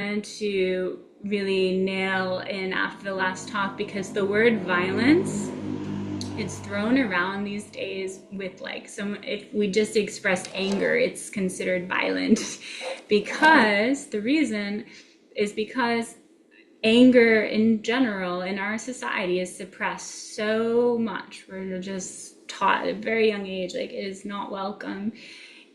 And to really nail in after the last talk, because the word violence, it's thrown around these days with like some, if we just express anger, it's considered violent. Because the reason is because anger in general in our society is suppressed so much. We're just taught at a very young age like it is not welcome.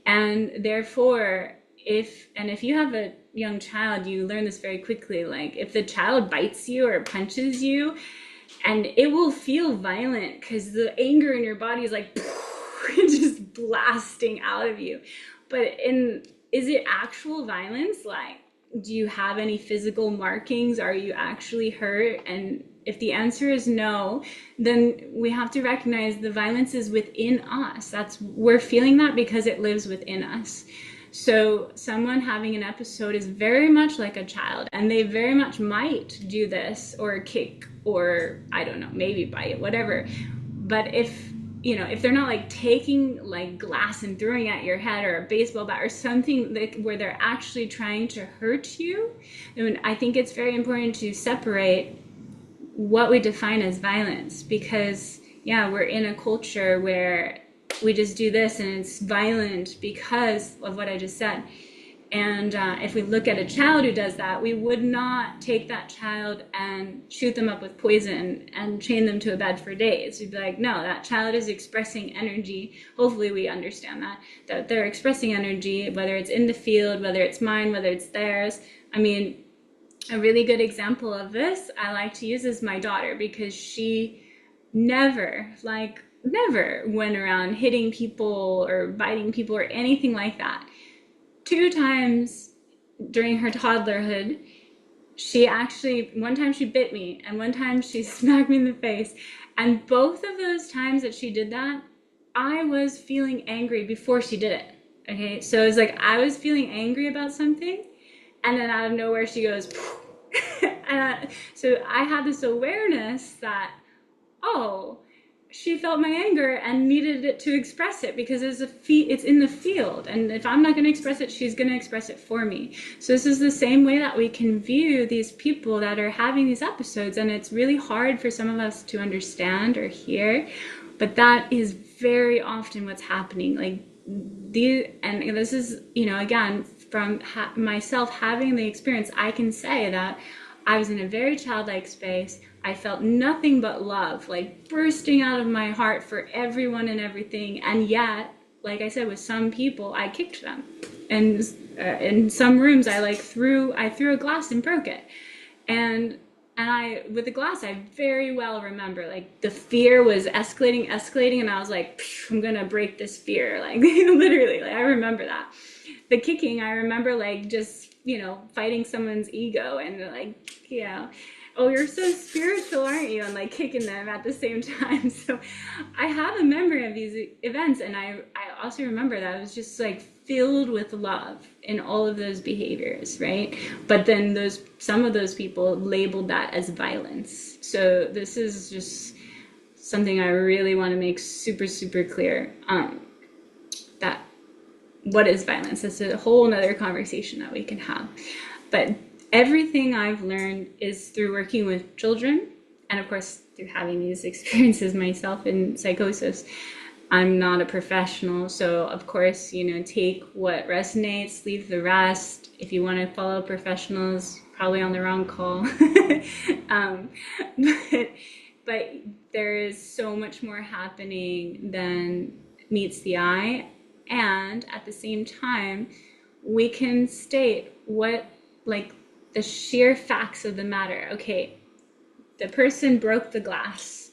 And therefore, if you have a young child, you learn this very quickly. Like if the child bites you or punches you, and it will feel violent because the anger in your body is like just blasting out of you. But is it actual violence? Like, do you have any physical markings? Are you actually hurt? And if the answer is no, then we have to recognize the violence is within us. We're feeling that because it lives within us. So someone having an episode is very much like a child, and they very much might do this or kick or I don't know, maybe bite, whatever. But if they're not like taking like glass and throwing at your head or a baseball bat or something where they're actually trying to hurt you, then I think it's very important to separate what we define as violence, because we're in a culture where we just do this and it's violent because of what I just said. And if we look at a child who does that, we would not take that child and shoot them up with poison and chain them to a bed for days. We'd be like, no, that child is expressing energy. Hopefully we understand that they're expressing energy, whether it's in the field, whether it's mine, whether it's theirs. I mean, a really good example of this I like to use is my daughter, because she never went around hitting people or biting people or anything like that. 2 times during her toddlerhood, one time she bit me and one time she smacked me in the face. And both of those times that she did that, I was feeling angry before she did it. Okay, so it was like I was feeling angry about something, and then out of nowhere she goes, so I had this awareness that, oh, she felt my anger and needed it to express it because it's in the field. And if I'm not going to express it, she's going to express it for me. So this is the same way that we can view these people that are having these episodes. And it's really hard for some of us to understand or hear, but that is very often what's happening. Like and this is, again, from myself having the experience, I can say that I was in a very childlike space. I felt nothing but love, like bursting out of my heart for everyone and everything. And yet, like I said, with some people, I kicked them. And in some rooms, I threw a glass and broke it. And with the glass, I very well remember, like, the fear was escalating, and I was like, I'm gonna break this fear. Like, literally, like, I remember that. The kicking, I remember, like, just, fighting someone's ego and, like, oh, you're so spiritual, aren't you? And like kicking them at the same time. So I have a memory of these events, and I also remember that I was just like filled with love in all of those behaviors, right? But then some of those people labeled that as violence. So this is just something I really want to make super, super clear. That what is violence? That's a whole nother conversation that we can have. But everything I've learned is through working with children, and of course through having these experiences myself in psychosis. I'm not a professional, so of course, take what resonates, leave the rest. If you want to follow professionals, probably on the wrong call. But there is so much more happening than meets the eye, and at the same time, we can state the sheer facts of the matter. Okay, the person broke the glass.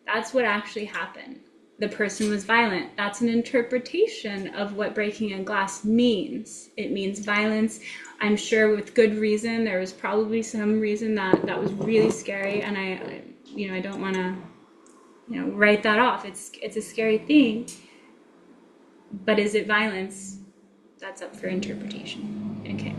That's what actually happened. The person was violent. That's an interpretation of what breaking a glass means. It means violence. I'm sure with good reason. There was probably some reason that was really scary, and I don't want to, write that off. It's a scary thing. But is it violence? That's up for interpretation. Okay.